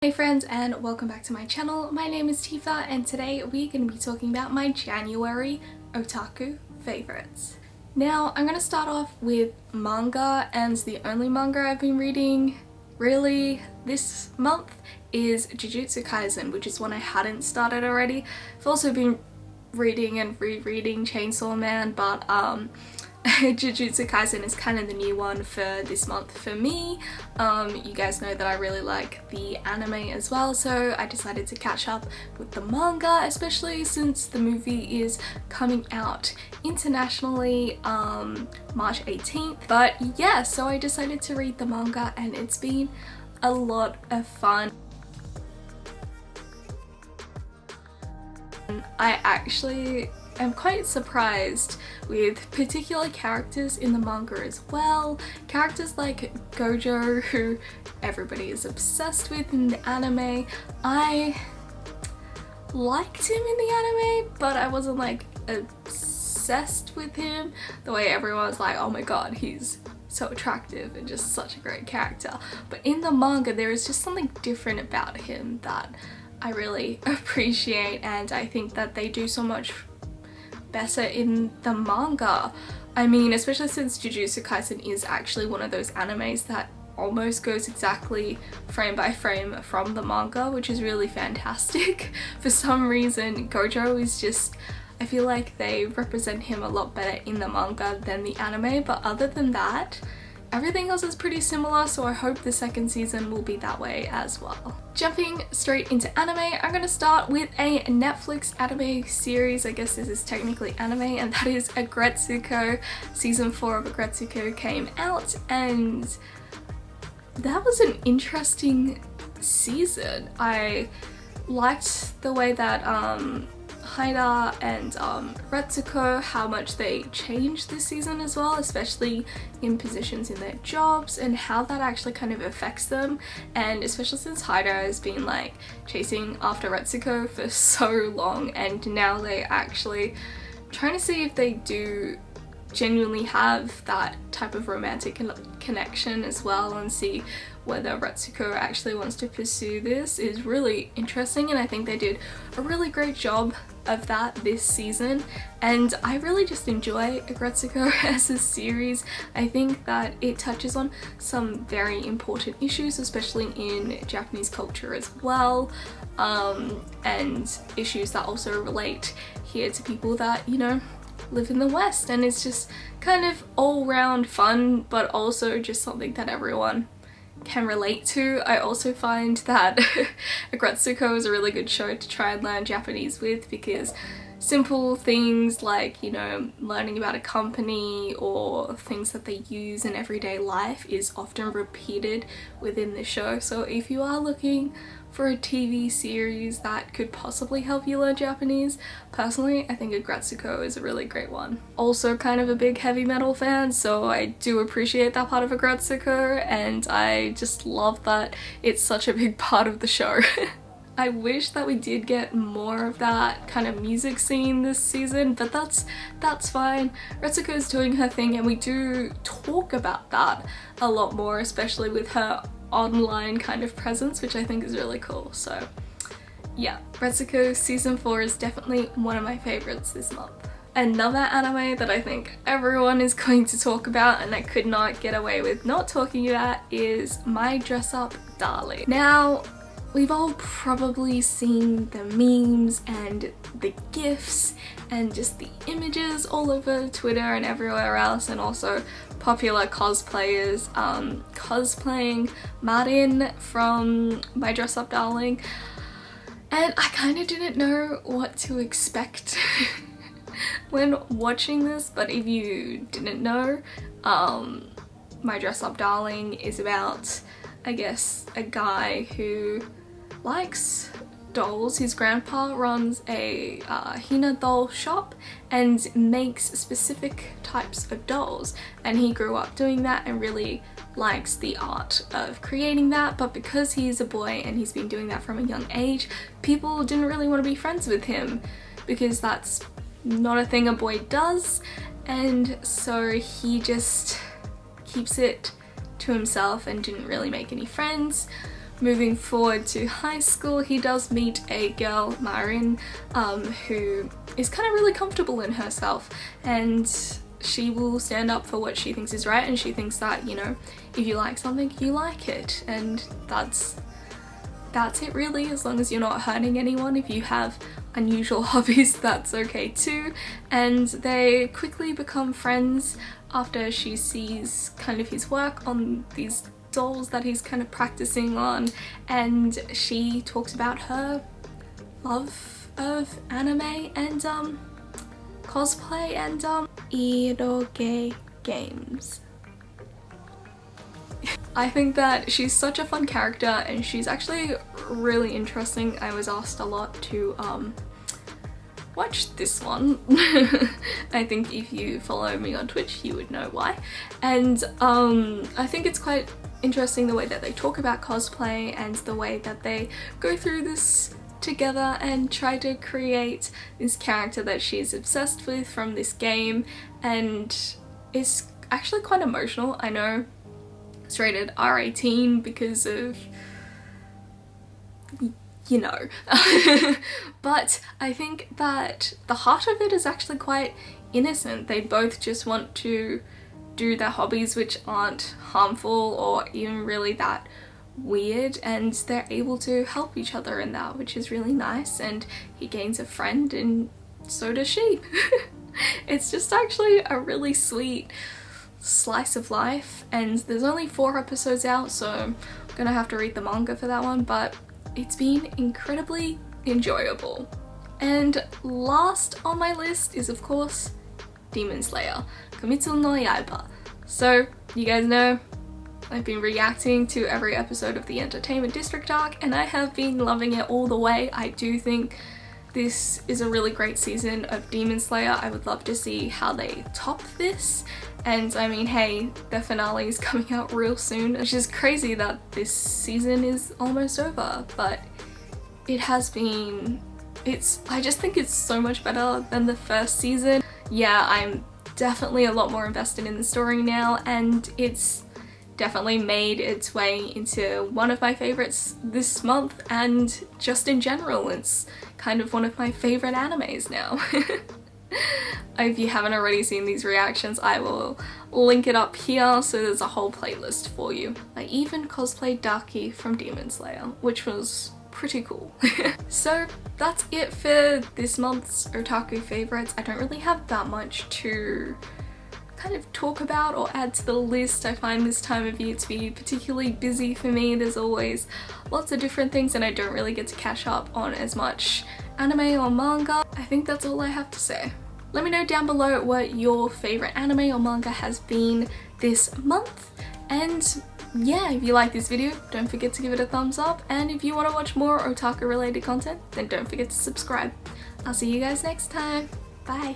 Hey friends, and welcome back to my channel. My name is Tifa and today we're going to be talking about my January otaku favorites. Now I'm going to start off with manga, and the only manga I've been reading really this month is Jiu Jitsu Kaizen, which is one I hadn't started already. I've also been reading and rereading Chainsaw Man, but Jiu Jitsu Kaizen is kind of the new one for this month for me. You guys know that I really like the anime as well, so I decided to catch up with the manga, especially since the movie is coming out internationally March 18th. But yeah, so I decided to read the manga and it's been a lot of fun. I actually am quite surprised with particular characters in the manga as well. Characters like Gojo, who everybody is obsessed with in the anime. I liked him in the anime, but I wasn't like obsessed with him the way everyone was like, oh my god, he's so attractive and just such a great character. But in the manga there is just something different about him that I really appreciate, and I think that they do so much better in the manga. I mean, especially since Jujutsu Kaisen is actually one of those animes that almost goes exactly frame by frame from the manga, which is really fantastic. For some reason, Gojo is just, I feel like they represent him a lot better in the manga than the anime, but other than that, everything else is pretty similar, so I hope the second season will be that way as well. Jumping straight into anime, I'm going to start with a Netflix anime series. I guess this is technically anime, and that is Gretsuko. Season 4 of Gretsuko came out, and that was an interesting season. I liked the way that Haida and Gretsuko, how much they changed this season as well, especially in positions in their jobs and how that actually kind of affects them. And especially since Haida has been like chasing after Gretsuko for so long, and now they actually trying to see if they do genuinely have that type of romantic connection as well, and see whether Gretsuko actually wants to pursue this is really interesting, and I think they did a really great job of that this season. And I really just enjoy Gretsuko as a series. I think that it touches on some very important issues, especially in Japanese culture as well, and issues that also relate here to people that, you know, live in the West, and it's just kind of all round fun, but also just something that everyone can relate to. I also find that Gretsuko is a really good show to try and learn Japanese with, because simple things like, you know, learning about a company or things that they use in everyday life is often repeated within the show. So if you are looking for a TV series that could possibly help you learn Japanese, personally I think Gretsuko is a really great one. Also kind of a big heavy metal fan, so I do appreciate that part of Gretsuko, and I just love that it's such a big part of the show. I wish that we did get more of that kind of music scene this season, but that's fine. Gretsuko is doing her thing, and we do talk about that a lot more, especially with her online kind of presence, which I think is really cool. So yeah, Gretsuko season 4 is definitely one of my favorites this month. Another anime that I think everyone is going to talk about, and I could not get away with not talking about, is My Dress Up Darling. Now, we've all probably seen the memes and the gifs and just the images all over Twitter and everywhere else, and also popular cosplayers cosplaying Marin from My Dress Up Darling. And I kind of didn't know what to expect when watching this, but if you didn't know, My Dress Up Darling is about, I guess, a guy who likes dolls. His grandpa runs a Hina doll shop and makes specific types of dolls, and he grew up doing that and really likes the art of creating that. But because he's a boy and he's been doing that from a young age, people didn't really want to be friends with him because that's not a thing a boy does, and so he just keeps it to himself and didn't really make any friends. moving forward to high school, he does meet a girl, Marin, who is kind of really comfortable in herself, and she will stand up for what she thinks is right, and she thinks that, you know, if you like something, you like it, and that's it really, as long as you're not hurting anyone. If you have unusual hobbies, that's okay too. And they quickly become friends after she sees kind of his work on these dolls that he's kind of practicing on, and she talks about her love of anime and cosplay and eroge games. I think that she's such a fun character, and she's actually really interesting. I was asked a lot to watch this one. I think if you follow me on Twitch you would know why. And I think it's quite interesting the way that they talk about cosplay and the way that they go through this together and try to create this character that she's obsessed with from this game, and it's actually quite emotional. I know it's rated R18 because of, you know, but I think that the heart of it is actually quite innocent. They both just want to do their hobbies which aren't harmful or even really that weird, and they're able to help each other in that, which is really nice, and he gains a friend and so does she. It's just actually a really sweet slice of life, and there's only 4 episodes out, so I'm gonna have to read the manga for that one, but it's been incredibly enjoyable. And last on my list is of course Demon Slayer, Kimetsu no Yaiba. So you guys know I've been reacting to every episode of the Entertainment District arc, and I have been loving it all the way. I do think this is a really great season of Demon Slayer. I would love to see how they top this, and I mean, hey, the finale is coming out real soon, which is crazy that this season is almost over, but it has been, I just think it's so much better than the first season. Yeah, I'm definitely a lot more invested in the story now, and it's definitely made its way into one of my favorites this month, and just in general it's kind of one of my favorite animes now. If you haven't already seen these reactions, I will link it up here, so there's a whole playlist for you. I even cosplayed Darky from Demon Slayer, which was pretty cool. So that's it for this month's Otaku Favorites. I don't really have that much to kind of talk about or add to the list. I find this time of year to be particularly busy for me. There's always lots of different things and I don't really get to catch up on as much anime or manga. I think that's all I have to say. Let me know down below what your favorite anime or manga has been this month, and yeah, if you like this video, don't forget to give it a thumbs up, and if you want to watch more otaku related content, then don't forget to subscribe. I'll see you guys next time. Bye!